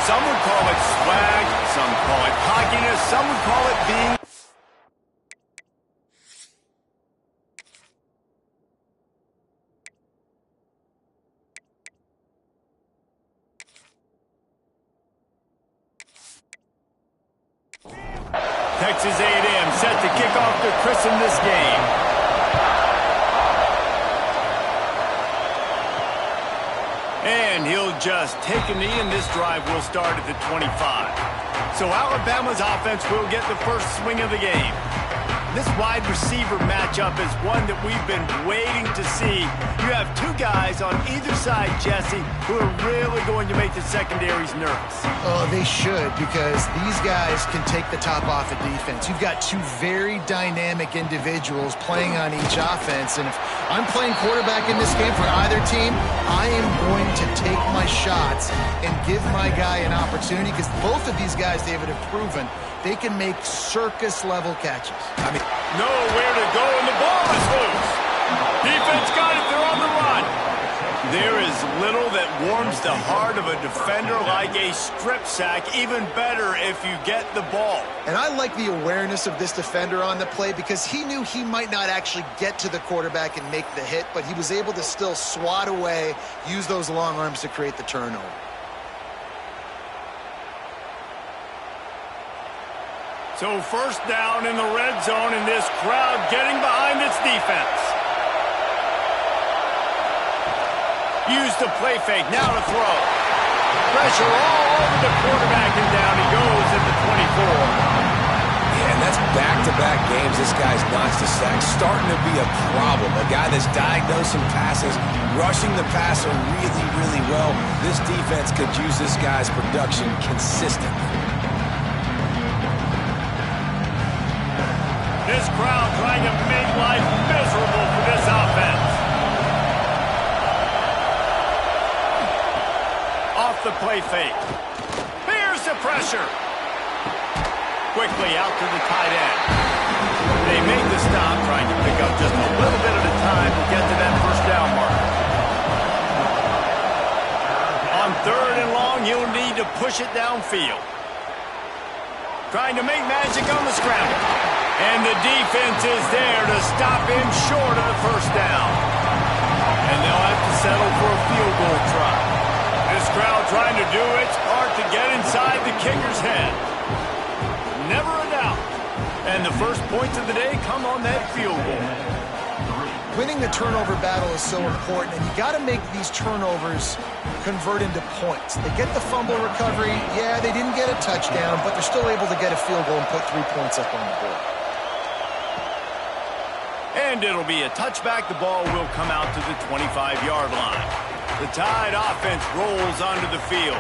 Some would call it swag, some call it cockiness, some would call it being... Texas A&M set to kick off to christen this game. And he'll just take a knee, and this drive will start at the 25. So Alabama's offense will get the first swing of the game. This wide receiver matchup is one that we've been waiting to see. You have two guys on either side, Jesse, who are really going to make the secondaries nervous. Oh, they should, because these guys can take the top off of defense. You've got two very dynamic individuals playing on each offense, and if I'm playing quarterback in this game for either team, I am going to take my shots and give my guy an opportunity, because both of these guys, David, have proven they can make circus-level catches. I mean, nowhere to go, and the ball is loose. Defense got it. They're on the run. There is little that warms the heart of a defender like a strip sack. Even better if you get the ball. And I like the awareness of this defender on the play, because he knew he might not actually get to the quarterback and make the hit, but he was able to still swat away, use those long arms to create the turnover. So first down in the red zone, and this crowd getting behind its defense. Use the play fake, now to throw. Pressure all over the quarterback, and down he goes at the 24. Yeah, and that's back-to-back games this guy's notched a sack. Starting to be a problem. A guy that's diagnosing passes, rushing the passer really, really well. This defense could use this guy's production consistently. This crowd trying to make life miserable for this offense. Off the play fake. Here's the pressure. Quickly out to the tight end. They make the stop, trying to pick up just a little bit at a time to get to that first down mark. On third and long, he'll need to push it downfield. Trying to make magic on the scramble. And the defense is there to stop him short of the first down. And they'll have to settle for a field goal try. This crowd trying to do its part to get inside the kicker's head. Never a doubt. And the first points of the day come on that field goal. Winning the turnover battle is so important, and you got to make these turnovers convert into points. They get the fumble recovery. Yeah, they didn't get a touchdown, but they're still able to get a field goal and put 3 points up on the board. And it'll be a touchback. The ball will come out to the 25-yard line. The Tide offense rolls onto the field.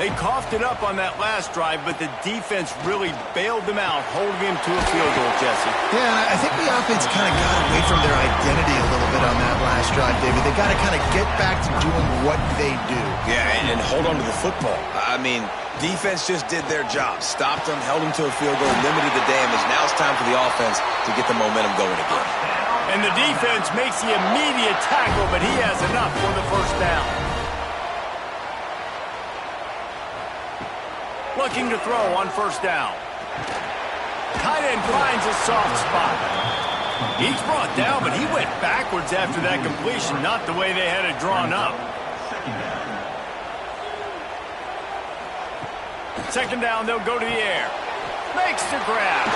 They coughed it up on that last drive, but the defense really bailed them out, holding him to a field goal, Jesse. Yeah, and I think the offense kind of got away from their identity a little bit on that last drive, David. They got to kind of get back to doing what they do. Yeah, and hold on to the football. I mean, defense just did their job. Stopped them, held them to a field goal, limited the damage. Now it's time for the offense to get the momentum going again. And the defense makes the immediate tackle, but he has enough for the first down. Looking to throw on first down. Tight end finds a soft spot. He's brought down, but he went backwards after that completion, not the way they had it drawn up. Second down, they'll go to the air. Makes the grab.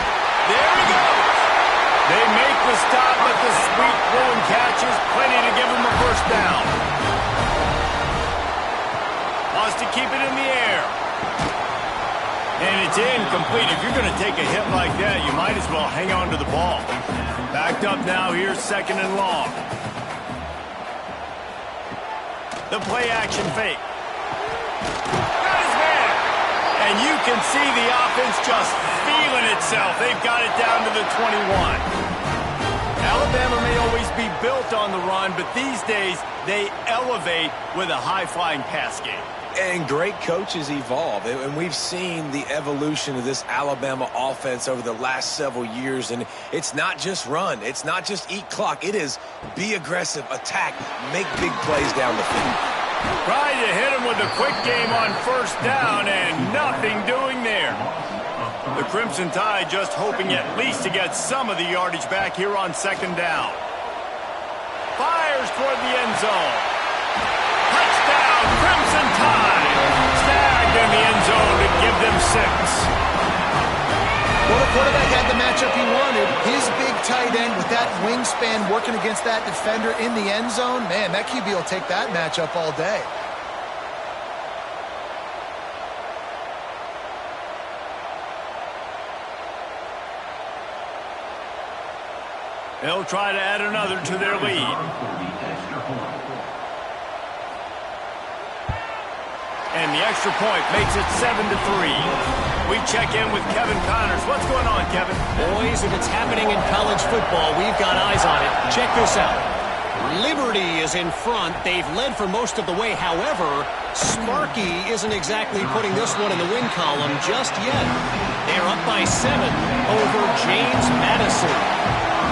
There he goes. They make the stop, but the sweet throwing catch is plenty to give him a first down. Wants to keep it in the air. And it's incomplete. If you're going to take a hit like that, you might as well hang on to the ball. Backed up now, here's second and long. The play action fake. Got his man. And you can see the offense just feeling itself. They've got it down to the 21. Alabama may always be built on the run, but these days they elevate with a high-flying pass game. And great coaches evolve, and we've seen the evolution of this Alabama offense over the last several years, and it's not just run, it's not just eat clock, it is be aggressive, attack, make big plays down the field. Trying to hit him with with a quick game on first down and nothing doing there. The Crimson Tide just hoping at least to get some of the yardage back here on second down. Fires toward the end zone. Touchdown, Crimson Tide. Snagged in the end zone to give them 6. Well, the quarterback had the matchup he wanted. His big tight end with that wingspan working against that defender in the end zone. Man, that QB will take that matchup all day. They'll try to add another to their lead. And the extra point makes it 7-3. We check in with Kevin Connors. What's going on, Kevin? Boys, if it's happening in college football, we've got eyes on it. Check this out. Liberty is in front. They've led for most of the way. However, Sparky isn't exactly putting this one in the win column just yet. They're up by 7 over James Madison.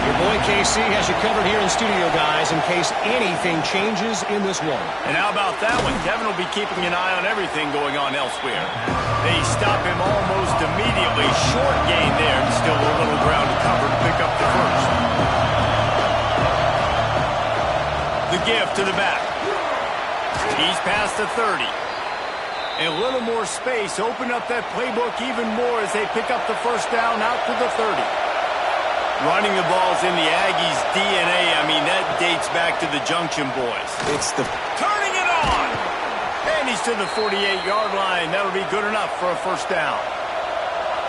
Your boy KC has you covered here in studio, guys, in case anything changes in this one. And how about that one? Kevin will be keeping an eye on everything going on elsewhere. They stop him almost immediately. Short gain there, and still a little ground to cover to pick up the first. The give to the back. He's past the 30. A little more space. Open up that playbook even more as they pick up the first down out to the 30. Running the ball's in the Aggies' DNA. I mean, that dates back to the Junction Boys. It's the... Turning it on! And he's to the 48-yard line. That'll be good enough for a first down.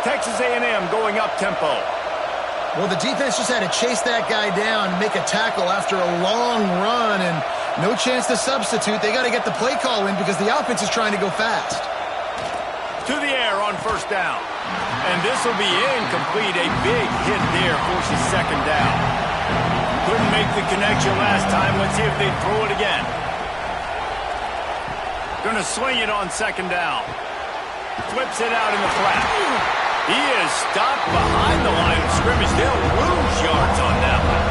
Texas A&M going up-tempo. Well, the defense just had to chase that guy down and make a tackle after a long run, and no chance to substitute. They got to get the play call in because the offense is trying to go fast. To the air on first down. And this will be incomplete. A big hit there forces second down. Couldn't make the connection last time. Let's see if they throw it again. Gonna swing it on second down. Flips it out in the flat. He is stopped behind the line of scrimmage. They'll lose yards on that one.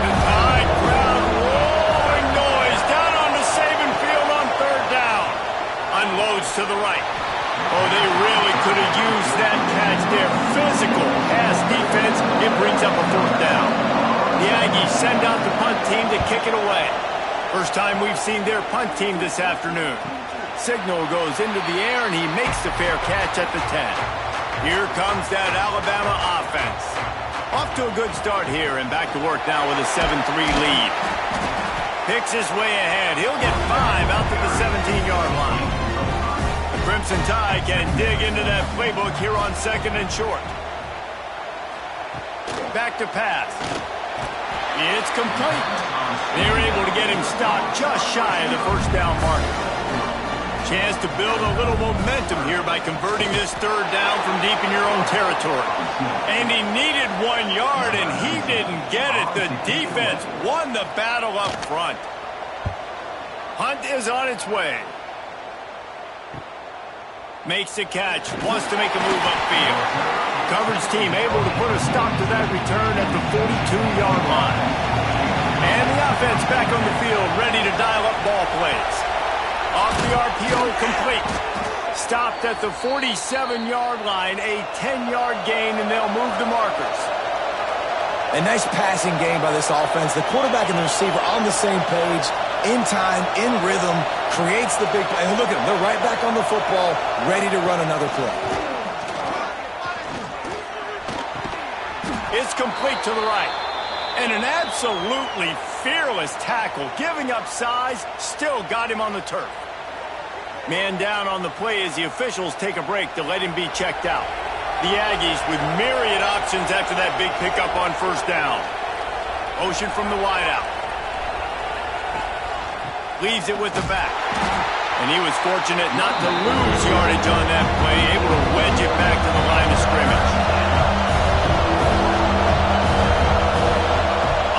The Tide crowd roaring noise down on the Saban field on third down. Unloads to the right. Oh, they really could have used that catch there. Physical pass defense. It brings up a fourth down. The Aggies send out the punt team to kick it away. First time we've seen their punt team this afternoon. Signal goes into the air, and he makes the fair catch at the 10. Here comes that Alabama offense. Off to a good start here, and back to work now with a 7-3 lead. Picks his way ahead. He'll get 5 out to the 17-yard line. Crimson Tide can dig into that playbook here on second and short. Back to pass. It's complete. They're able to get him stopped just shy of the first down marker. Chance to build a little momentum here by converting this third down from deep in your own territory. And he needed 1 yard, and he didn't get it. The defense won the battle up front. Hunt is on its way. Makes the catch, wants to make a move upfield. Coverage team able to put a stop to that return at the 42-yard line. And the offense back on the field, ready to dial up ball plays. Off the RPO, complete. Stopped at the 47-yard line, a 10-yard gain, and they'll move the markers. A nice passing game by this offense. The quarterback and the receiver on the same page, in time, in rhythm, creates the big play. And look at them. They're right back on the football, ready to run another play. It's complete to the right. And an absolutely fearless tackle. Giving up size, still got him on the turf. Man down on the play as the officials take a break to let him be checked out. The Aggies with myriad options after that big pickup on first down. Motion from the wideout. Leaves it with the back. And he was fortunate not to lose yardage on that play, able to wedge it back to the line of scrimmage.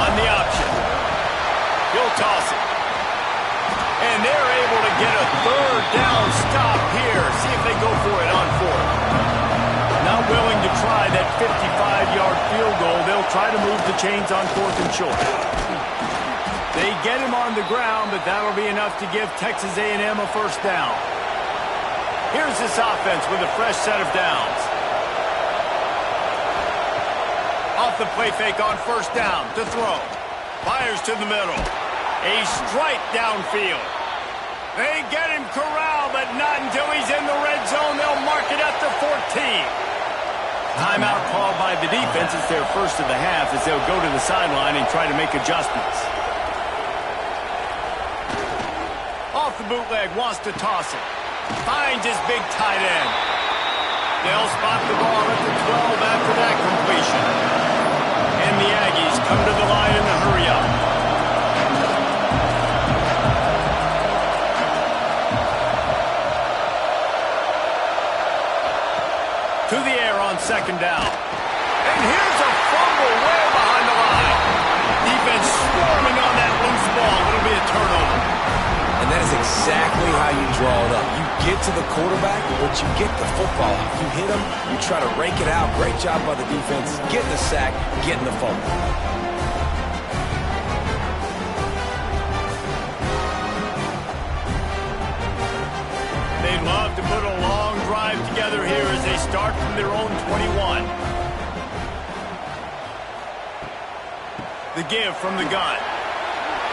On the option. He'll toss it. And they're able to get a third down stop here. See if they go for it on fourth. Not willing to try that 55-yard field goal. They'll try to move the chains on fourth and short. They get him on the ground, but that'll be enough to give Texas A&M a first down. Here's this offense with a fresh set of downs. Off the play fake on first down to throw. Fires to the middle. A strike downfield. They get him corralled, but not until he's in the red zone. They'll mark it up to 14. Timeout called by the defense. It's their first of the half as they'll go to the sideline and try to make adjustments. Off the bootleg, wants to toss it. Finds his big tight end. They'll spot the ball at the 12 after that completion. And the Aggies come to the line in the hurry-up. To the air on second down. And here's a fumble way behind the line. Defense swarming on that loose ball. It'll be a turnover. And that is exactly how you draw it up. You get to the quarterback, but you get the football out. You hit him, you try to rake it out. Great job by the defense. Getting the sack, getting the fumble. They love to put a long drive together here as they start from their own 21. The give from the gun.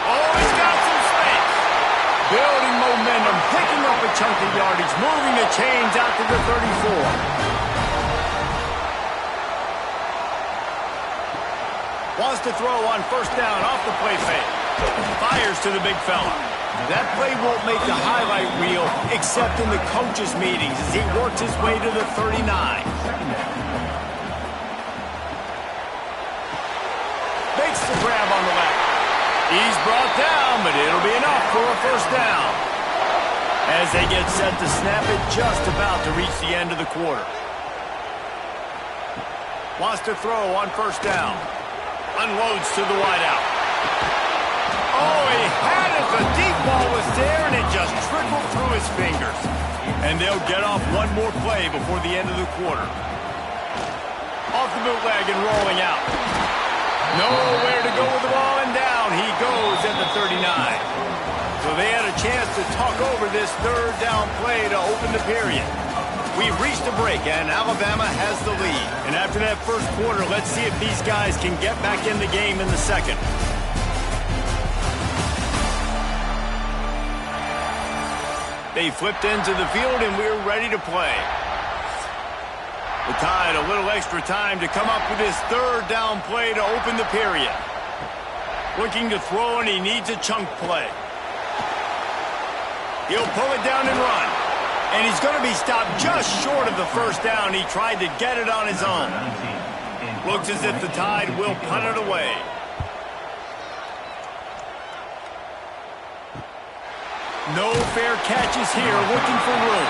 Oh, he's got some space. Building momentum, picking up a chunk of yardage, moving the chains out to the 34. Wants to throw on first down off the play fake. Fires to the big fella. That play won't make the highlight reel except in the coaches' meetings as he works his way to the 39. Makes the grab on the left. He's brought down, but it'll be enough for a first down. As they get set to snap it, just about to reach the end of the quarter. Wants to throw on first down. Unloads to the wideout. Oh, he had it. The deep ball was there, and it just trickled through his fingers. And they'll get off one more play before the end of the quarter. Off the bootleg and rolling out. Nowhere to go with the ball, and down he goes at the 39. So they had a chance to talk over this third down play to open the period. We've reached a break, and Alabama has the lead. And after that first quarter, let's see if these guys can get back in the game in the second. They flipped into the field, and we're ready to play. The Tide a little extra time to come up with his third down play to open the period. Looking to throw, and he needs a chunk play. He'll pull it down and run. And he's going to be stopped just short of the first down. He tried to get it on his own. Looks as if the Tide will punt it away. No fair catches here, looking for room.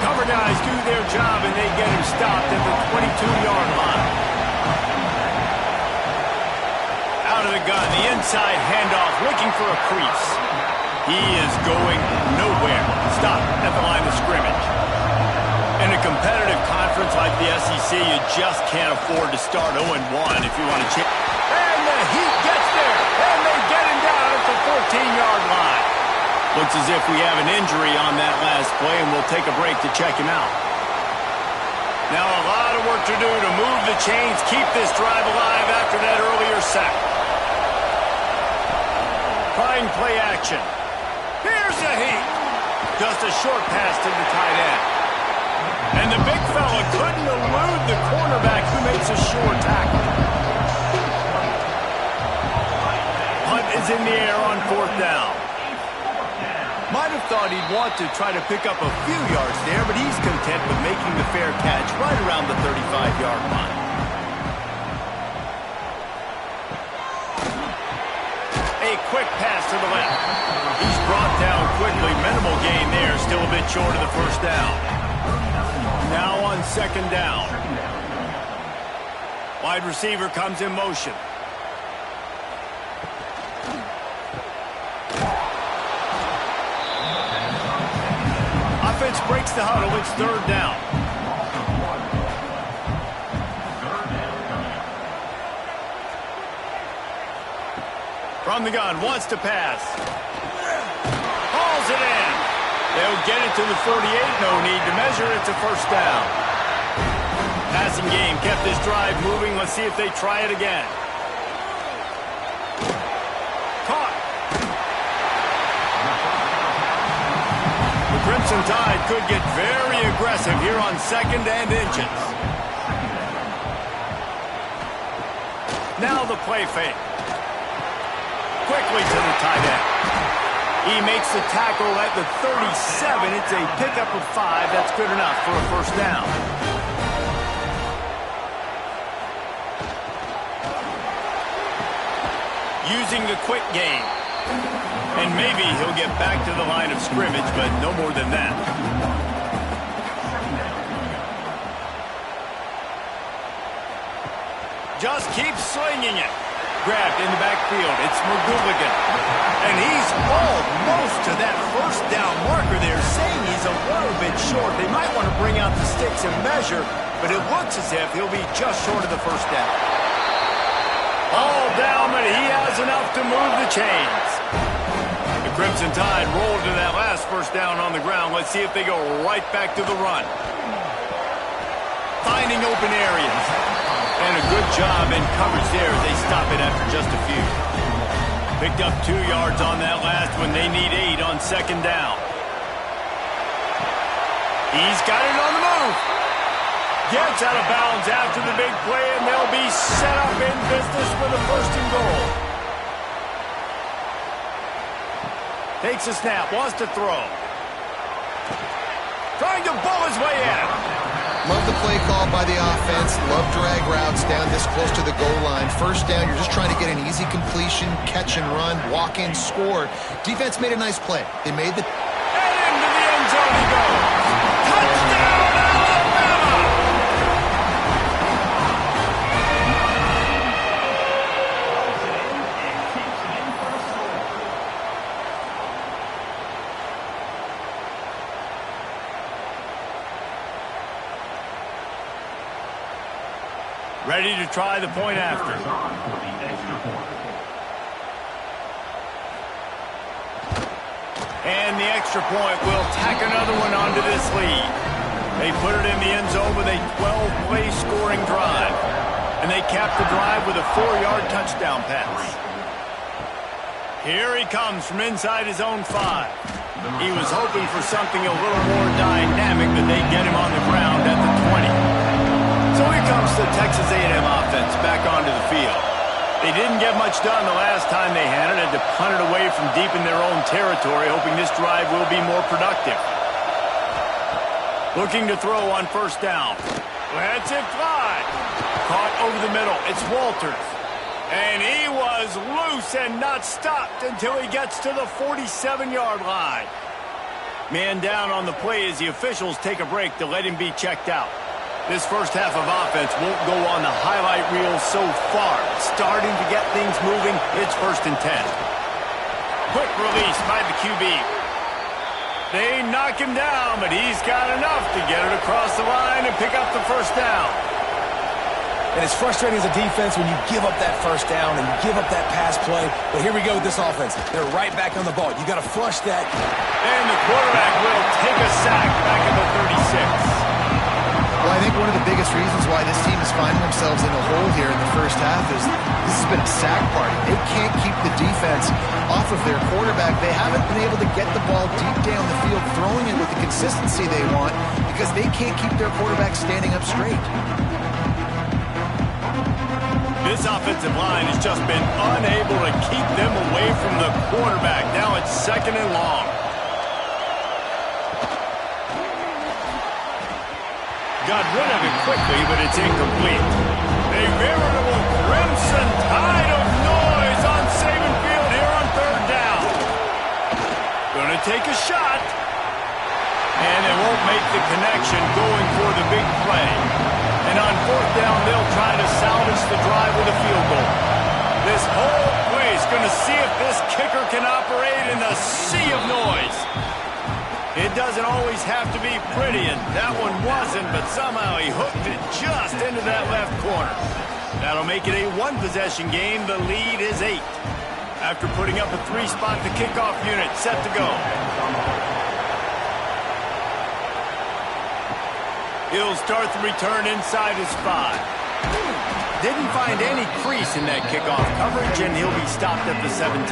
Cover guys do their job, and they get him stopped at the 22-yard line. Out of the gun, the inside handoff, looking for a crease. He is going nowhere. Stop at the line of scrimmage. In a competitive conference like the SEC, you just can't afford to start 0-1 if you want to chip. And the Heat gets there, and they get him down at the 14-yard line. Looks as if we have an injury on that last play, and we'll take a break to check him out. Now a lot of work to do to move the chains, keep this drive alive after that earlier sack. Trying play action. Here's the Heat. Just a short pass to the tight end. And the big fella couldn't elude the cornerback who makes a sure tackle. Punt is in the air on fourth down. Might have thought he'd want to try to pick up a few yards there, but he's content with making the fair catch right around the 35-yard line. A quick pass to the left. He's brought down quickly. Minimal gain there. Still a bit short of the first down. Now on second down. Wide receiver comes in motion. Offense breaks the huddle. It's third down. From the gun, wants to pass. Hauls it in. They'll get it to the 48. No need to measure. It's a first down. Passing game kept this drive moving. Let's see if they try it again. Caught. The Crimson Tide could get very aggressive here on 2nd and inches. Now the play fake. Quickly to the tight end. He makes the tackle at the 37. It's a pickup of 5. That's good enough for a first down. Using the quick game. And maybe he'll get back to the line of scrimmage, but no more than that. Just keeps slinging it. Grabbed in the backfield. It's McGooligan. And he's almost to that first down marker there, saying he's a little bit short. They might want to bring out the sticks and measure, but it looks as if he'll be just short of the first down. All down, but he has enough to move the chains. The Crimson Tide rolled to that last first down on the ground. Let's see if they go right back to the run. Finding open areas. And a good job in coverage there as they stop it after just a few. Picked up 2 yards on that last one. They need 8 on 2nd down. He's got it on the move. Gets out of bounds after the big play, and they'll be set up in business with a 1st and goal. Takes a snap, wants to throw. Trying to bull his way in. Love the play call by the offense. Love drag routes down this close to the goal line. First down, you're just trying to get an easy completion, catch and run, walk in, score. Defense made a nice play. They made the... And into the end zone he goes. Touchdown, Alabama! Ready to try the point after. And the extra point will tack another one onto this lead. They put it in the end zone with a 12-play scoring drive. And they cap the drive with a 4-yard touchdown pass. Here he comes from inside his own 5. He was hoping for something a little more dynamic, but they get him on the ground at the 20. So here comes the Texas A&M offense back onto the field. They didn't get much done the last time they had it to punt it away from deep in their own territory, hoping this drive will be more productive. Looking to throw on 1st down. Lets it fly. Caught over the middle. It's Walters. And he was loose and not stopped until he gets to the 47-yard line. Man down on the play as the officials take a break to let him be checked out. This first half of offense won't go on the highlight reel so far. Starting to get things moving. It's 1st and 10. Quick release by the QB. They knock him down, but he's got enough to get it across the line and pick up the first down. And it's frustrating as a defense when you give up that first down and give up that pass play. But here we go with this offense. They're right back on the ball. You got to flush that. And the quarterback will take a sack back at the 36. Well, I think one of the biggest reasons why this team is finding themselves in a hole here in the first half is this has been a sack party. They can't keep the defense off of their quarterback. They haven't been able to get the ball deep down the field, throwing it with the consistency they want because they can't keep their quarterback standing up straight. This offensive line has just been unable to keep them away from the quarterback. Now it's 2nd and long. Got rid of it quickly, but it's incomplete. A veritable Crimson Tide of noise on Saban Field here on 3rd down. Gonna take a shot. And they won't make the connection going for the big play. And on 4th down, they'll try to salvage the drive with a field goal. This whole place going to see if this kicker can operate in the sea of noise. It doesn't always have to be pretty, and that one wasn't, but somehow he hooked it just into that left corner. That'll make it a 1-possession game. The lead is 8. after putting up a 3-spot, the kickoff unit set to go. He'll start the return inside his 5. Didn't find any crease in that kickoff coverage, and he'll be stopped at the 17.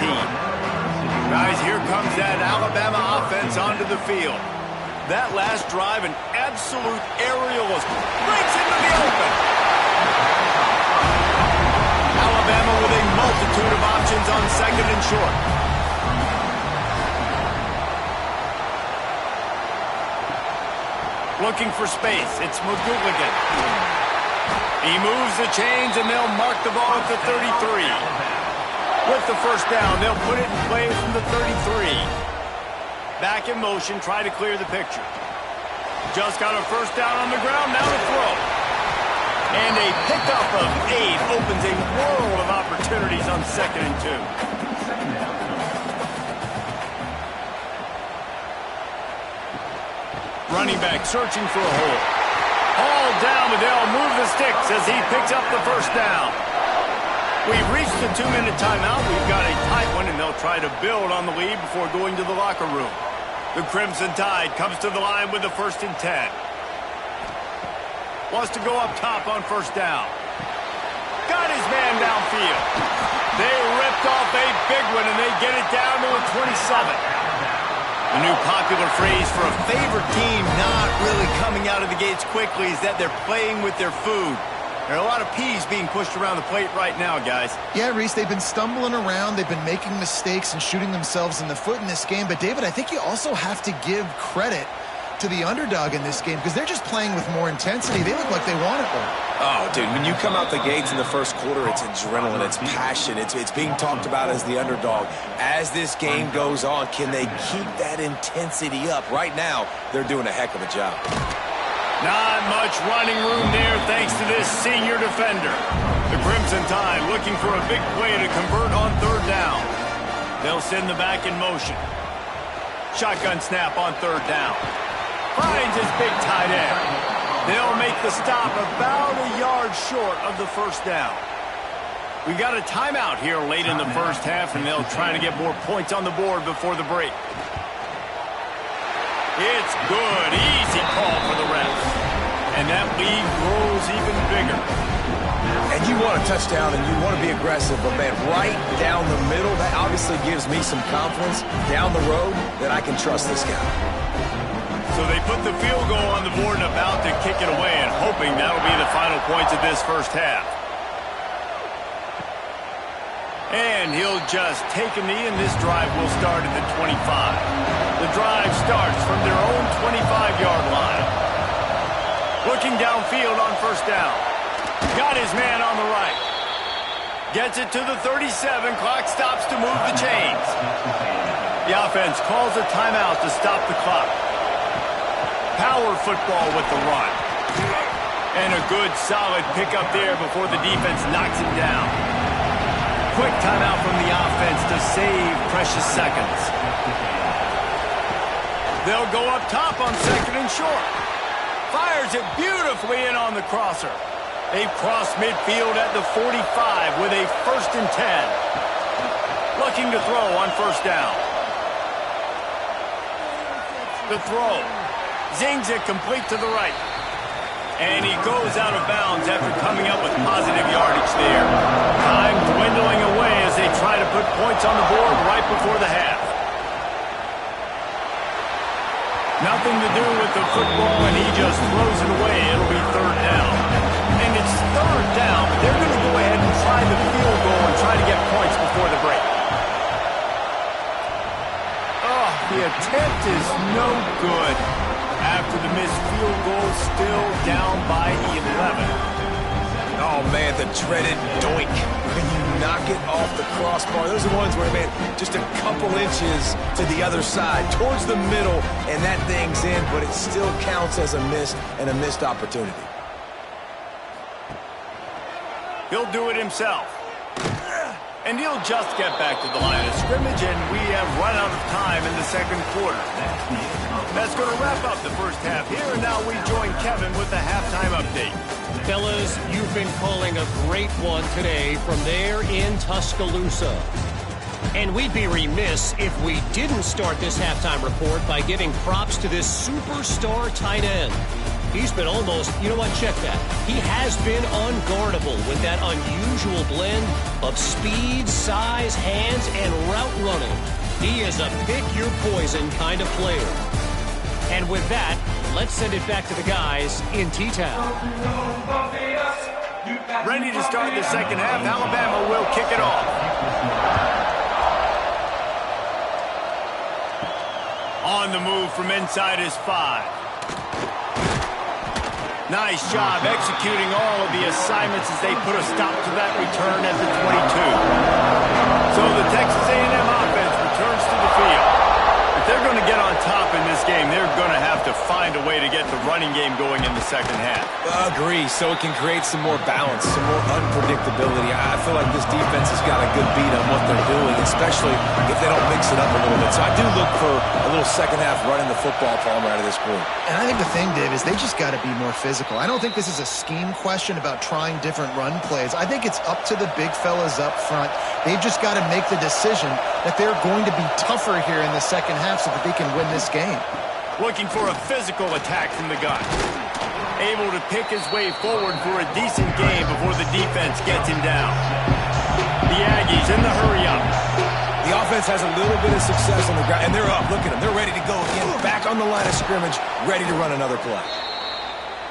Guys, here comes that Alabama offense onto the field. That last drive, an absolute aerial breaks into the open. Alabama with a multitude of options on second and short. Looking for space. It's McGooligan. He moves the chains, and they'll mark the ball at the 33. With the first down, they'll put it in play from the 33. Back in motion, try to clear the picture. Just got a first down on the ground, now to throw. And a pickup of 8 opens a world of opportunities on second and 2. Running back searching for a hole. All down, but they'll move the sticks as he picks up the first down. We've reached the 2-minute timeout. We've got a tight one, and they'll try to build on the lead before going to the locker room. The Crimson Tide comes to the line with the 1st and 10. Wants to go up top on first down. Got his man downfield. They ripped off a big one, and they get it down to a 27. The new popular phrase for a favorite team not really coming out of the gates quickly is that they're playing with their food. There are a lot of peas being pushed around the plate right now, guys. Yeah, Reese, they've been stumbling around. They've been making mistakes and shooting themselves in the foot in this game. But, David, I think you also have to give credit to the underdog in this game because they're just playing with more intensity. They look like they want it more. Oh, dude, when you come out the gates in the first quarter, it's adrenaline, it's passion, it's being talked about as the underdog. As this game goes on, can they keep that intensity up? Right now, they're doing a heck of a job. Not much running room there thanks to this senior defender. The Crimson Tide looking for a big play to convert on third down. They'll send the back in motion. Shotgun snap on third down. Finds his big tight end. They'll make the stop about a yard short of the first down. We got a timeout here late in the first half, and they'll try to get more points on the board before the break. It's good. Easy call for the refs. And that lead grows even bigger. And you want a touchdown, and you want to be aggressive, but, man, right down the middle, that obviously gives me some confidence down the road that I can trust this guy. So they put the field goal on the board and about to kick it away, and hoping that'll be the final points of this first half. And he'll just take a knee, and this drive will start at the 25. The drive starts from their own 25-yard line. Looking downfield on first down. Got his man on the right. Gets it to the 37. Clock stops to move the chains. The offense calls a timeout to stop the clock. Power football with the run. And a good, solid pickup there before the defense knocks him down. Quick timeout from the offense to save precious seconds. They'll go up top on second and short. Fires it beautifully in on the crosser. They've crossed midfield at the 45 with a 1st and 10. Looking to throw on first down. The throw. Zings it complete to the right. And he goes out of bounds after coming up with positive yardage there. Time dwindling away as they try to put points on the board right before the half. Nothing to do with the football, and he just throws it away. It'll be third down. And it's third down, but they're going to go ahead and try the field goal and try to get points before the break. Oh, the attempt is no good. After the missed field goal, still down by 11. Oh, man, the dreaded doink. When you knock it off the crossbar, those are ones where, man, just a couple inches to the other side, towards the middle, and that thing's in, but it still counts as a miss and a missed opportunity. He'll do it himself. And he'll just get back to the line of scrimmage, and we have run out of time in the second quarter. That's going to wrap up the first half here, and now we join Kevin with the halftime update. Fellas, you've been calling a great one today from there in Tuscaloosa. And we'd be remiss if we didn't start this halftime report by giving props to this superstar tight end. He's been almost, you know what, check that. He has been unguardable with that unusual blend of speed, size, hands, and route running. He is a pick-your-poison kind of player. And with that, let's send it back to the guys in T-Town. Ready to start the second half. Alabama will kick it off. On the move from inside his 5. Nice job executing all of the assignments as they put a stop to that return at the 22. So the Texas A&M offense returns to the field. If they're going to get on top in this game, they're going to have to find a way to get the running game going in the second half. Agree, so it can create some more balance, some more unpredictability. I feel like this defense has got a good beat on what they're doing, especially if they don't mix it up a little bit. So I do look for a little second half running the football Palmer out of this group. And I think the thing, Dave, is they just got to be more physical. I don't think this is a scheme question about trying different run plays. I think it's up to the big fellas up front. They've just got to make the decision that they're going to be tougher here in the second half so that they can win this game. Looking for a physical attack from the gun. Able to pick his way forward for a decent game before the defense gets him down. The Aggies in the hurry-up. The offense has a little bit of success on the ground, and they're up. Look at them. They're ready to go again. Back on the line of scrimmage, ready to run another play.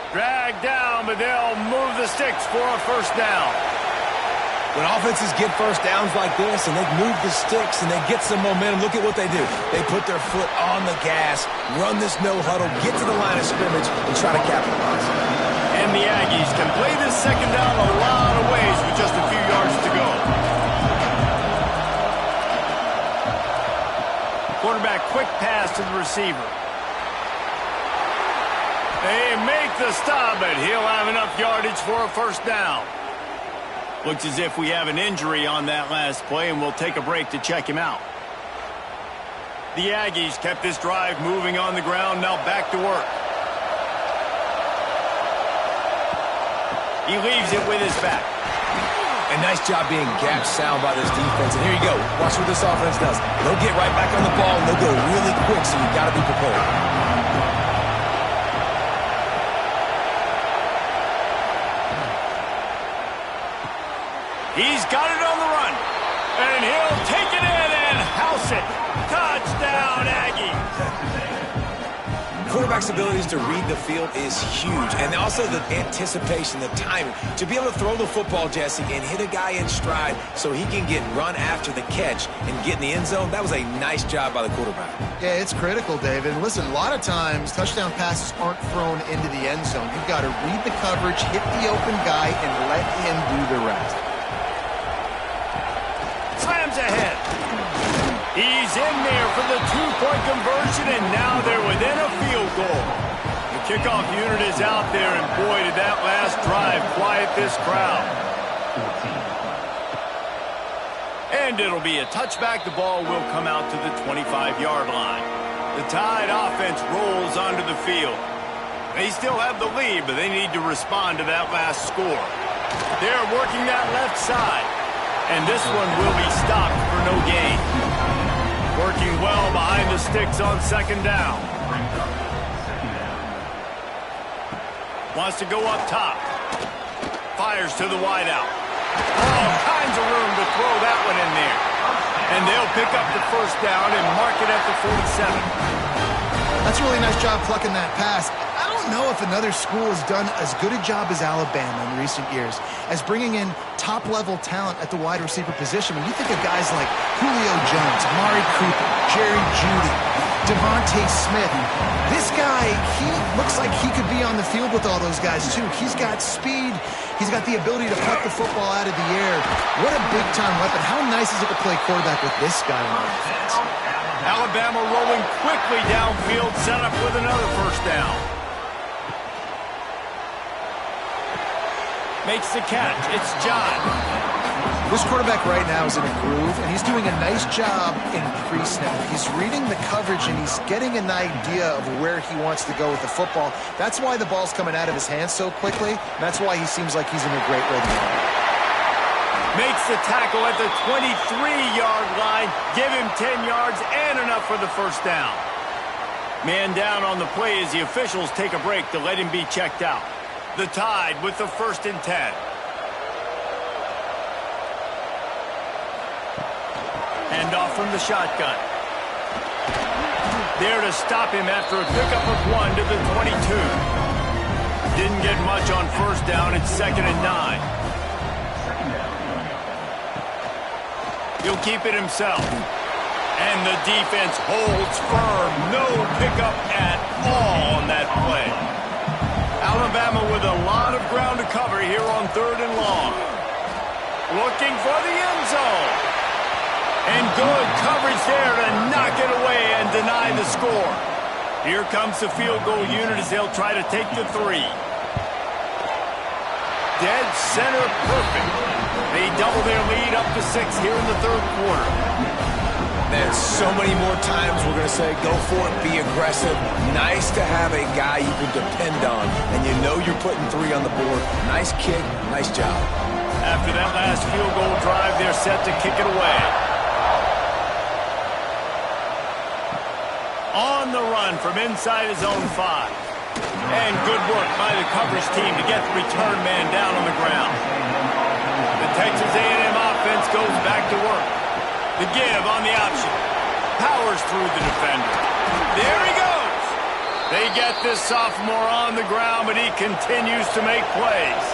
Dragged down, but they'll move the sticks for a first down. When offenses get first downs like this and they move the sticks and they get some momentum, look at what they do. They put their foot on the gas, run this no huddle, get to the line of scrimmage, and try to capitalize. And the Aggies can play this second down a lot of ways with just a few yards to go. Quarterback quick pass to the receiver. They make the stop, but he'll have enough yardage for a first down. Looks as if we have an injury on that last play, and we'll take a break to check him out. The Aggies kept this drive moving on the ground, now back to work. He leaves it with his back. A nice job being gap sound by this defense. And here you go. Watch what this offense does. They'll get right back on the ball, and they'll go really quick, so you've got to be prepared. He's got it on the run, and he'll take it in and house it. Touchdown, Aggie. Quarterback's abilities to read the field is huge, and also the anticipation, the timing. To be able to throw the football, Jesse, and hit a guy in stride so he can get run after the catch and get in the end zone, that was a nice job by the quarterback. Yeah, it's critical, David. And listen, a lot of times touchdown passes aren't thrown into the end zone. You've got to read the coverage, hit the open guy, and let him do the rest. Slams ahead. He's in there for the two-point conversion, and now they're within a field goal. The kickoff unit is out there, and boy, did that last drive quiet this crowd. And it'll be a touchback. The ball will come out to the 25-yard line. The Tide offense rolls onto the field. They still have the lead, but they need to respond to that last score. They're working that left side. And this one will be stopped for no gain. Working well behind the sticks on second down. Wants to go up top. Fires to the wideout. All kinds of room to throw that one in there. And they'll pick up the first down and mark it at the 47. That's a really nice job plucking that pass. I don't know if another school has done as good a job as Alabama in recent years as bringing in top-level talent at the wide receiver position. When you think of guys like Julio Jones, Amari Cooper, Jerry Jeudy, Devontae Smith, this guy, he looks like he could be on the field with all those guys, too. He's got speed. He's got the ability to pluck the football out of the air. What a big-time weapon. How nice is it to play quarterback with this guy on offense? Alabama rolling quickly downfield, set up with another first down. Makes the catch. It's John. This quarterback right now is in a groove, and he's doing a nice job in pre-snap. He's reading the coverage, and he's getting an idea of where he wants to go with the football. That's why the ball's coming out of his hands so quickly. That's why he seems like he's in a great rhythm. Makes the tackle at the 23-yard line. Give him 10 yards and enough for the first down. Man down on the play as the officials take a break to let him be checked out. The Tide with the 1st and 10. Hand off from the shotgun. There to stop him after a pickup of 1 to the 22. Didn't get much on first down. It's 2nd and 9. He'll keep it himself. And the defense holds firm. No pickup at all on that play. Alabama with a lot of ground to cover here on 3rd and long. Looking for the end zone. And good coverage there to knock it away and deny the score. Here comes the field goal unit as they'll try to take the 3. Dead center perfect. They double their lead up to 6 here in the 3rd quarter. There's so many more times we're going to say, go for it, be aggressive. Nice to have a guy you can depend on, and you know you're putting 3 on the board. Nice kick, nice job. After that last field goal drive, they're set to kick it away. On the run from inside his own 5. And good work by the coverage team to get the return man down on the ground. The Texas A&M offense goes back to work. The give on the option. Powers through the defender. There he goes. They get this sophomore on the ground, but he continues to make plays.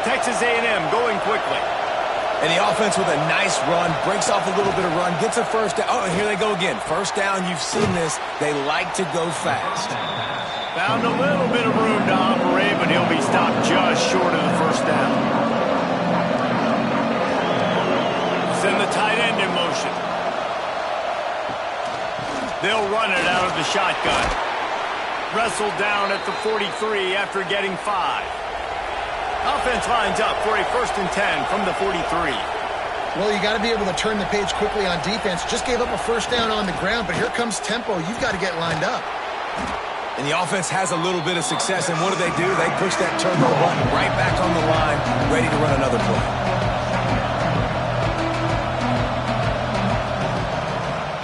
Texas A&M going quickly. And the offense with a nice run, breaks off a little bit of run, gets a first down. Oh, and here they go again. First down, you've seen this. They like to go fast. Found a little bit of room to operate, but he'll be stopped just short of the first down. Send the tight end in motion. They'll run it out of the shotgun. Wrestled down at the 43 after getting 5. Offense lines up for a 1st and 10 from the 43. Well, you got to be able to turn the page quickly on defense. Just gave up a first down on the ground, but here comes tempo. You've got to get lined up. And the offense has a little bit of success, and what do? They push that turbo button right back on the line, ready to run another play.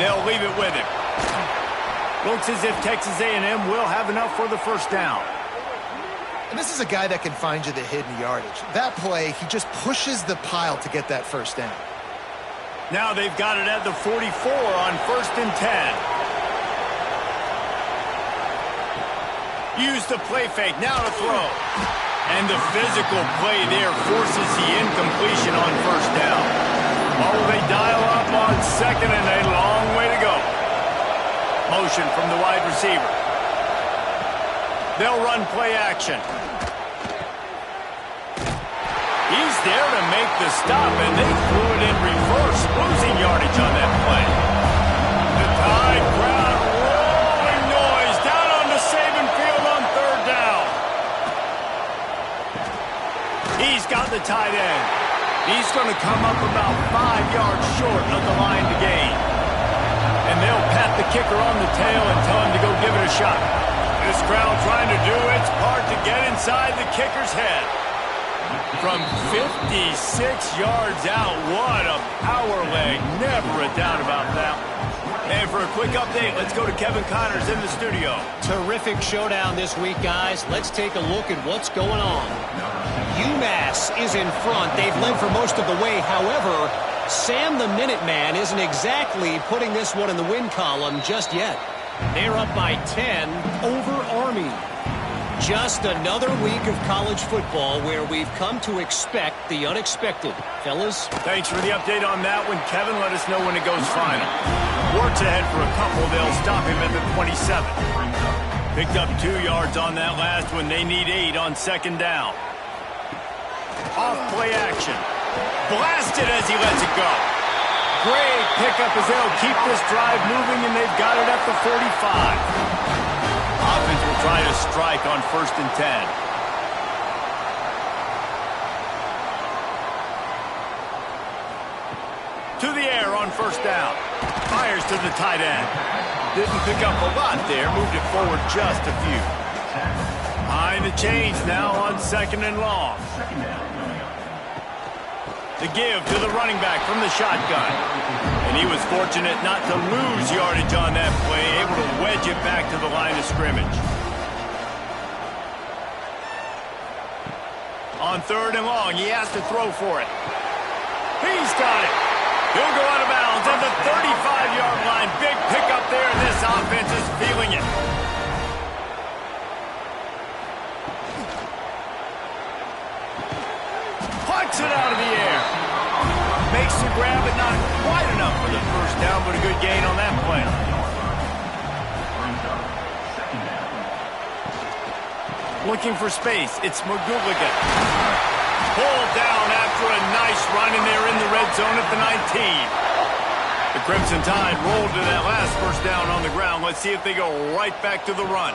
They'll leave it with him. Looks as if Texas A&M will have enough for the first down. And this is a guy that can find you the hidden yardage. That play, he just pushes the pile to get that first down. Now they've got it at the 44 on 1st and 10. Use the play fake, now to throw. And the physical play there forces the incompletion on first down. Or will they dial up on 2nd and a long way to go? Motion from the wide receiver. They'll run play action. He's there to make the stop, and they threw it in reverse, losing yardage on that play. The Tide crowd rolling noise down on the Saban field on 3rd down. He's got the tight end. He's going to come up about 5 yards short of the line to gain. And they'll pat the kicker on the tail and tell him to go give it a shot. This crowd trying to do its part to get inside the kicker's head. From 56 yards out, what a power leg. Never a doubt about that. And for a quick update, let's go to Kevin Connors in the studio. Terrific showdown this week, guys. Let's take a look at what's going on. UMass is in front. They've led for most of the way. However, Sam the Minuteman isn't exactly putting this one in the win column just yet. They're up by 10 over Army. Just another week of college football where we've come to expect the unexpected. Fellas? Thanks for the update on that one, Kevin. Let us know when it goes final. Works ahead for a couple. They'll stop him at the 27. Picked up 2 yards on that last one. They need 8 on 2nd down. Off play action. Blasted as he lets it go. Great pickup as they'll keep this drive moving, and they've got it at the 45. Offense will try to strike on 1st and 10. To the air on 1st down. Fires to the tight end. Didn't pick up a lot there. Moved it forward just a few. Behind the chains now on 2nd and long. The give to the running back from the shotgun. And he was fortunate not to lose yardage on that play, able to wedge it back to the line of scrimmage. On 3rd and long, he has to throw for it. He's got it. He'll go out of bounds at the 35-yard line. Big pickup there, and this offense is feeling it. Plucks it out of the air. Makes the grab, but not quite enough for the first down, but a good gain on that play. Looking for space. It's McGooligan. Pulled down after a nice run, and they're in the red zone at the 19. The Crimson Tide rolled to that last first down on the ground. Let's see if they go right back to the run.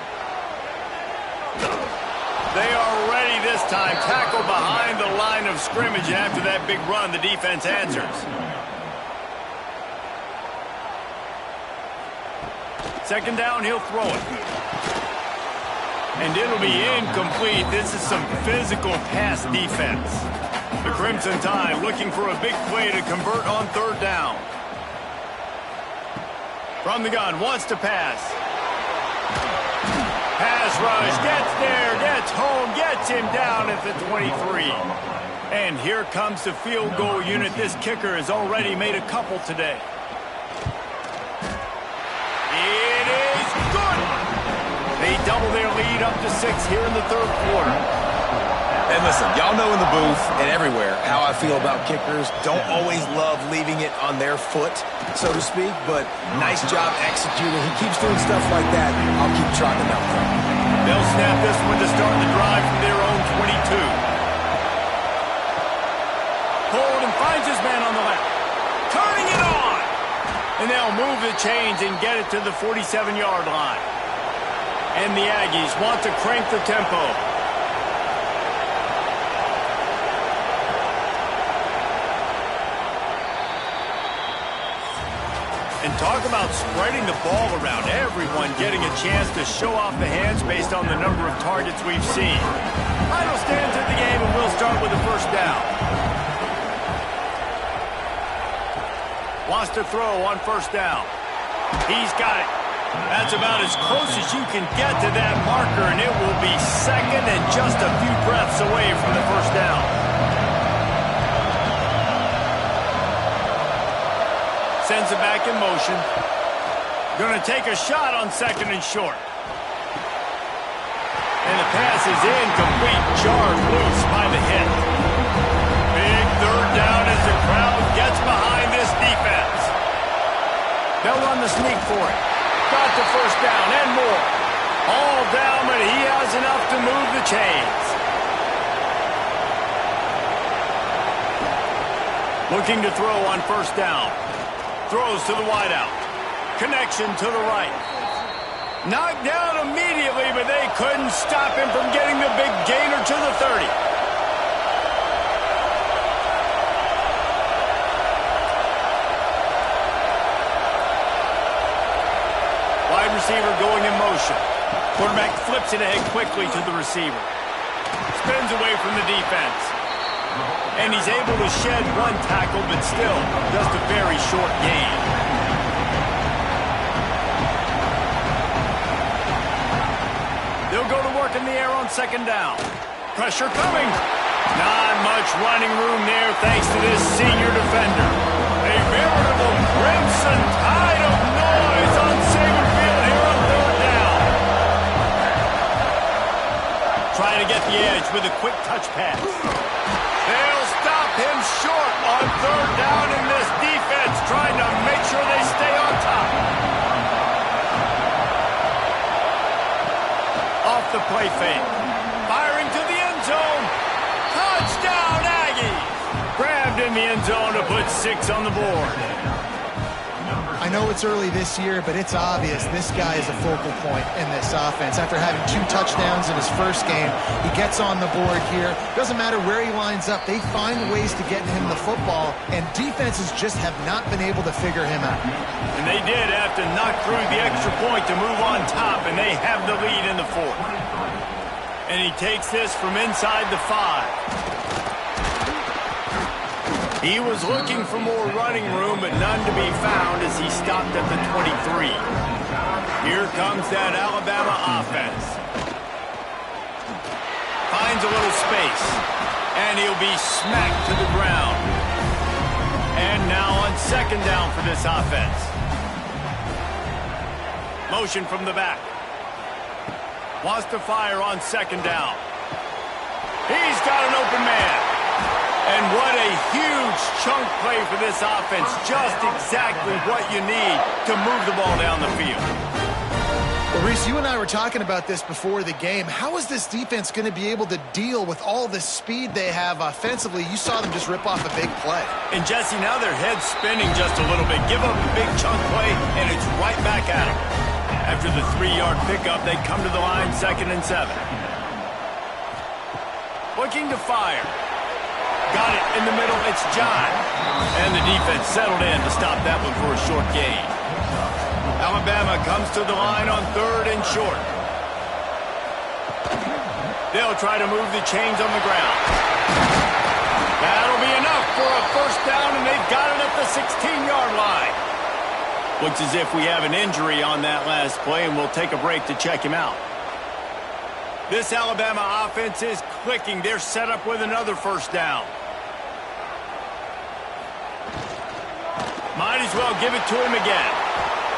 They are ready this time. Tackle behind the line of scrimmage, and after that big run, the defense answers. Second down, he'll throw it. And it'll be incomplete. This is some physical pass defense. The Crimson Tide looking for a big play to convert on 3rd down. From the gun, wants to pass. Pass rush, gets there, gets home, gets him down at the 23. And here comes the field goal unit. This kicker has already made a couple today. It is good. They double their lead up to 6 here in the 3rd quarter. And listen, y'all know in the booth and everywhere how I feel about kickers. Don't always love leaving it on their foot, so to speak, but nice job executing. He keeps doing stuff like that. I'll keep trotting out there. They'll snap this one to start the drive from their own 22. Hold and finds his man on the left. Turning it on! And they'll move the chains and get it to the 47-yard line. And the Aggies want to crank the tempo. And talk about spreading the ball around. Everyone getting a chance to show off the hands based on the number of targets we've seen. Final stands at the game, and we'll start with the first down. Wants to throw on 1st down. He's got it. That's about as close as you can get to that marker, and it will be 2nd and just a few breaths away from the first down. Sends it back in motion. Going to take a shot on 2nd and short. And the pass is incomplete. Jarred loose by the hit. Big 3rd down as the crowd gets behind this defense. They'll run the sneak for it. Got the first down and more. All down, but he has enough to move the chains. Looking to throw on 1st down. Throws to the wideout. Connection to the right. Knocked down immediately, but they couldn't stop him from getting the big gainer to the 30. Wide receiver going in motion. Quarterback flips it ahead quickly to the receiver. Spins away from the defense. And he's able to shed one tackle, but still just a very short gain. They'll go to work in the air on 2nd down. Pressure coming. Not much running room there thanks to this senior defender. A veritable Crimson Tide of noise on Saban Field here on 3rd down. Trying to get the edge with a quick touch pass. They'll stop him short on 3rd down in this defense, trying to make sure they stay on top. Off the play fake. Firing to the end zone. Touchdown, Aggies! Grabbed in the end zone to put 6 on the board. I know it's early this year, but it's obvious this guy is a focal point in this offense. After having 2 touchdowns in his first game, he gets on the board here. Doesn't matter where he lines up, they find ways to get him the football, and defenses just have not been able to figure him out. And they did have to knock through the extra point to move on top, and they have the lead in the 4th. And he takes this from inside the 5. He was looking for more running room, but none to be found as he stopped at the 23. Here comes that Alabama offense. Finds a little space, and he'll be smacked to the ground. And now on second down for this offense. Motion from the back. Wants to fire on second down. He's got an open man. And what a huge chunk play for this offense. Just exactly what you need to move the ball down the field. Well, Reese, you and I were talking about this before the game. How is this defense going to be able to deal with all the speed they have offensively? You saw them just rip off a big play. And, Jesse, now their head's spinning just a little bit. Give up a big chunk play, and it's right back at them. After the 3-yard pickup, they come to the line, 2nd and 7. Looking to fire. Got it in the middle. It's John. And the defense settled in to stop that one for a short gain. Alabama comes to the line on 3rd and short. They'll try to move the chains on the ground. That'll be enough for a first down, and they've got it at the 16-yard line. Looks as if we have an injury on that last play, and we'll take a break to check him out. This Alabama offense is clicking. They're set up with another first down. Might as well give it to him again.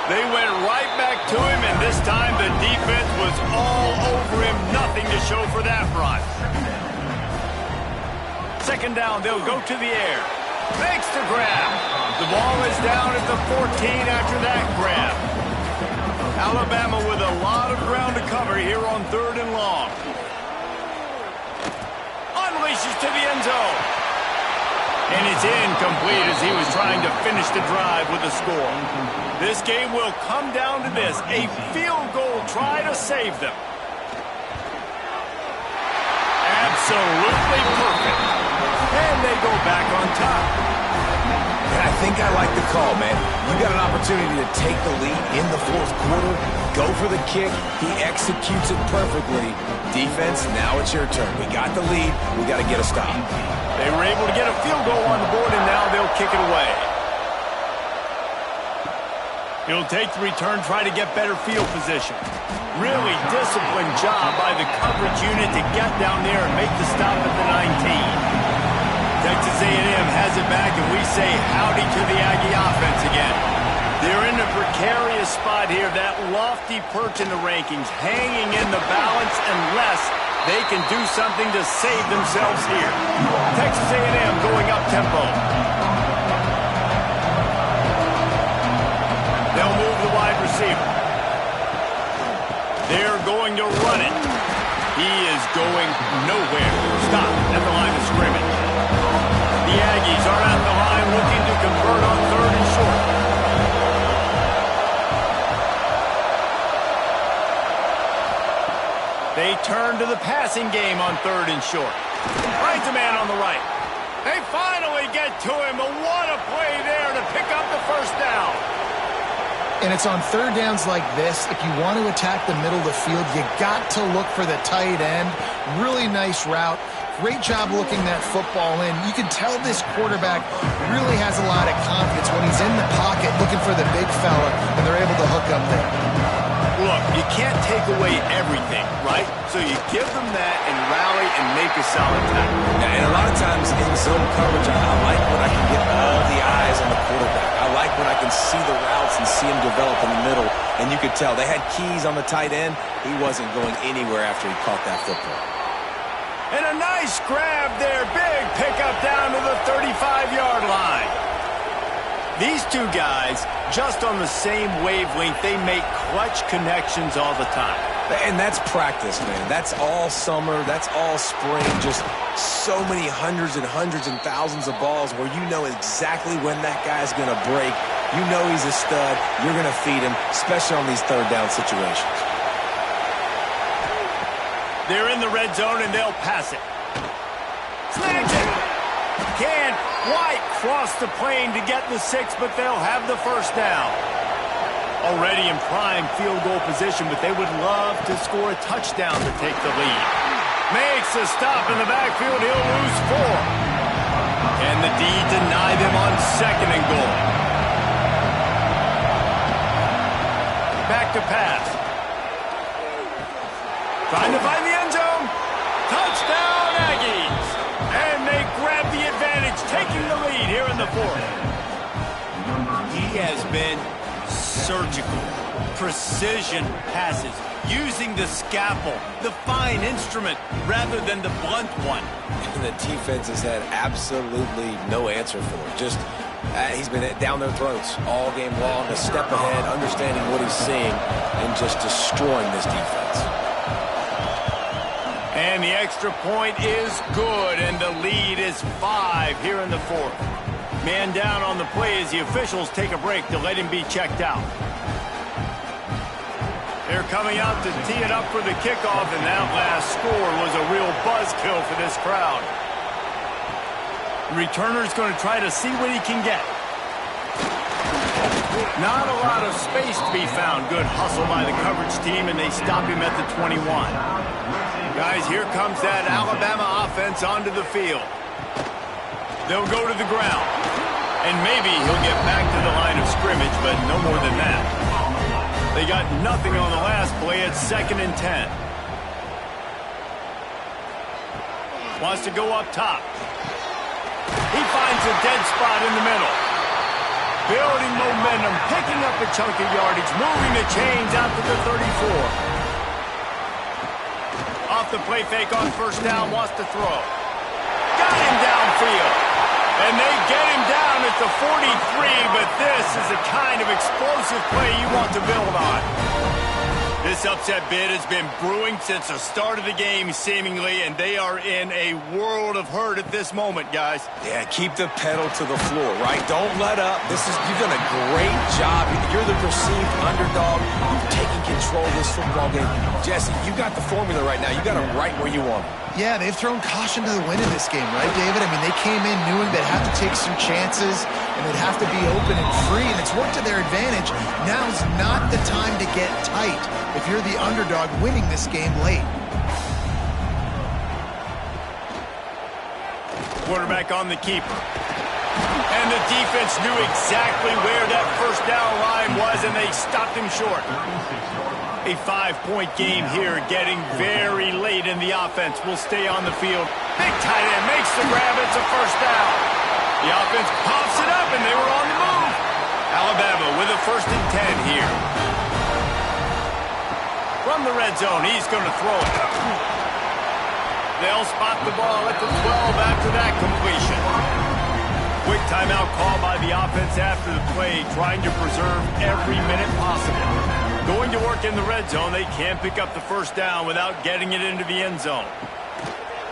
They went right back to him, and this time the defense was all over him. Nothing to show for that run. Second down, they'll go to the air. Makes the grab. The ball is down at the 14 after that grab. Alabama with a lot of ground to cover here on 3rd and long. Unleashes to the end zone. And it's incomplete as he was trying to finish the drive with a score. This game will come down to this, a field goal try to save them. Absolutely perfect. And they go back on top. And I think I like the call, man. You got an opportunity to take the lead in the 4th quarter. Go for the kick. He executes it perfectly. Defense, now it's your turn. We got the lead. We got to get a stop. They were able to get a field goal on the board, and now they'll kick it away. He'll take the return, try to get better field position. Really disciplined job by the coverage unit to get down there and make the stop at the 19. Texas A&M has it back, and we say howdy to the Aggie offense again. They're in a precarious spot here, that lofty perch in the rankings, hanging in the balance unless they can do something to save themselves here. Texas A&M going up tempo. They'll move the wide receiver. They're going to run it. He is going nowhere. Stop at the line of scrimmage. The Aggies are at the line looking to convert on 3rd and short. They turn to the passing game on 3rd and short. Finds a man on the right. They finally get to him, but what a play there to pick up the first down. And it's on 3rd downs like this. If you want to attack the middle of the field, you got to look for the tight end. Really nice route. Great job looking that football in. You can tell this quarterback really has a lot of confidence when he's in the pocket looking for the big fella, and they're able to hook up there. Look, you can't take away everything, right? So you give them that and rally and make a solid tackle. And a lot of times in zone coverage, I like when I can get all the eyes on the quarterback. I like when I can see the routes and see him develop in the middle. And you could tell they had keys on the tight end. He wasn't going anywhere after he caught that football. And a nice grab there. Big pickup down to the 35-yard line. These two guys, just on the same wavelength, they make clutch connections all the time. And that's practice, man. That's all summer. That's all spring. Just so many hundreds and thousands of balls where you know exactly when that guy's going to break. You know he's a stud. You're going to feed him, especially on these 3rd down situations. They're in the red zone, and they'll pass it. Snags it. Can't quite cross the plane to get the 6, but they'll have the first down. Already in prime field goal position, but they would love to score a touchdown to take the lead. Makes a stop in the backfield. He'll lose 4. And the D deny them on 2nd and goal. Back to pass. Trying to find the end zone. Touchdown, Aggies. And they grab the advantage, taking the lead here in the 4th. He has been surgical. Precision passes. Using the scalpel, the fine instrument, rather than the blunt one. The defense has had absolutely no answer for him. Just, he's been down their throats all game long, a step ahead, understanding what he's seeing, and just destroying this defense. And the extra point is good, and the lead is 5 here in the 4th. Man down on the play as the officials take a break to let him be checked out. They're coming out to tee it up for the kickoff, and that last score was a real buzzkill for this crowd. The returner's going to try to see what he can get. Not a lot of space to be found. Good hustle by the coverage team, and they stop him at the 21. Guys, here comes that Alabama offense onto the field. They'll go to the ground. And maybe he'll get back to the line of scrimmage, but no more than that. They got nothing on the last play at 2nd and 10. Wants to go up top. He finds a dead spot in the middle. Building momentum, picking up a chunk of yardage, moving the chains out to the 34. Off the play fake on 1st down, wants to throw. Got him downfield. And they get him down at the 43, but this is the kind of explosive play you want to build on. This upset bid has been brewing since the start of the game, seemingly, and they are in a world of hurt at this moment, guys. Yeah, keep the pedal to the floor, right? Don't let up. You've done a great job. You're the perceived underdog. You've taken control of this football game. Jesse, you got the formula right now. You got them right where you want them. Yeah, they've thrown caution to the wind in this game, right, David? I mean, they came in knowing they'd have to take some chances and they'd have to be open and free, and it's worked to their advantage. Now's not the time to get tight if you're the underdog winning this game late. Quarterback on the keeper. And the defense knew exactly where that 1st down line was, and they stopped him short. A 5-point game here, getting very late in the offense. Will stay on the field. Big tight end makes the grab. It's a 1st down. The offense pops it up, and they were on the move. Alabama with a 1st and 10 here. From the red zone, he's going to throw it. They'll spot the ball at the 12 after that completion. Quick timeout call by the offense after the play, trying to preserve every minute possible. Going to work in the red zone, they can't pick up the 1st down without getting it into the end zone.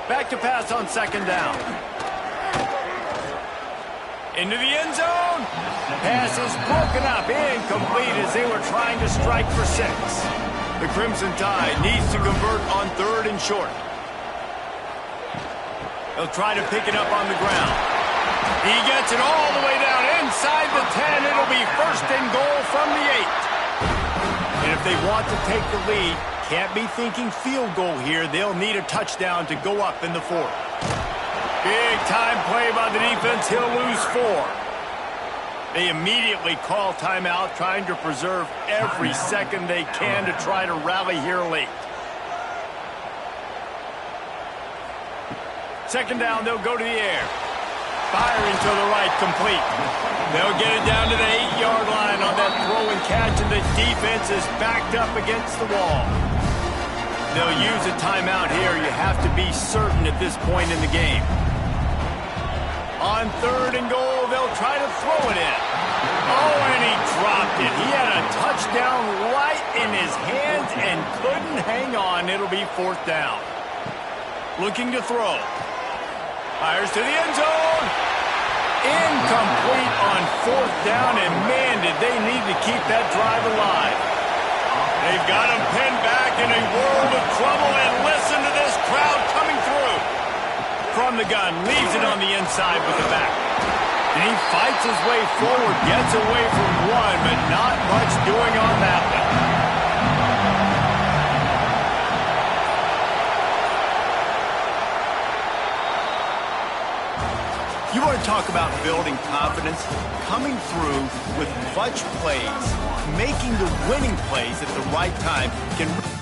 Back to pass on 2nd down. Into the end zone. Pass is broken up, incomplete as they were trying to strike for 6. The Crimson Tide needs to convert on 3rd and short. They'll try to pick it up on the ground. He gets it all the way down inside the 10. It'll be 1st and goal from the 8. And if they want to take the lead, can't be thinking field goal here. They'll need a touchdown to go up in the 4th. Big time play by the defense. He'll lose 4. They immediately call timeout, trying to preserve every second they can to try to rally here late. 2nd down, they'll go to the air. Firing to the right, complete. They'll get it down to the 8-yard line on that throw and catch, and the defense is backed up against the wall. They'll use a timeout here. You have to be certain at this point in the game. On 3rd and goal, they'll try to throw it in. Oh, and he dropped it. He had a touchdown right in his hands and couldn't hang on. It'll be 4th down. Looking to throw. Fires to the end zone. Incomplete on 4th down, and man, did they need to keep that drive alive. They've got him pinned back in a world of trouble, and listen to this crowd coming through. From the gun, leaves it on the inside with the back. And he fights his way forward, gets away from one, but not much doing on that one. You want to talk about building confidence? Coming through with clutch plays, making the winning plays at the right time can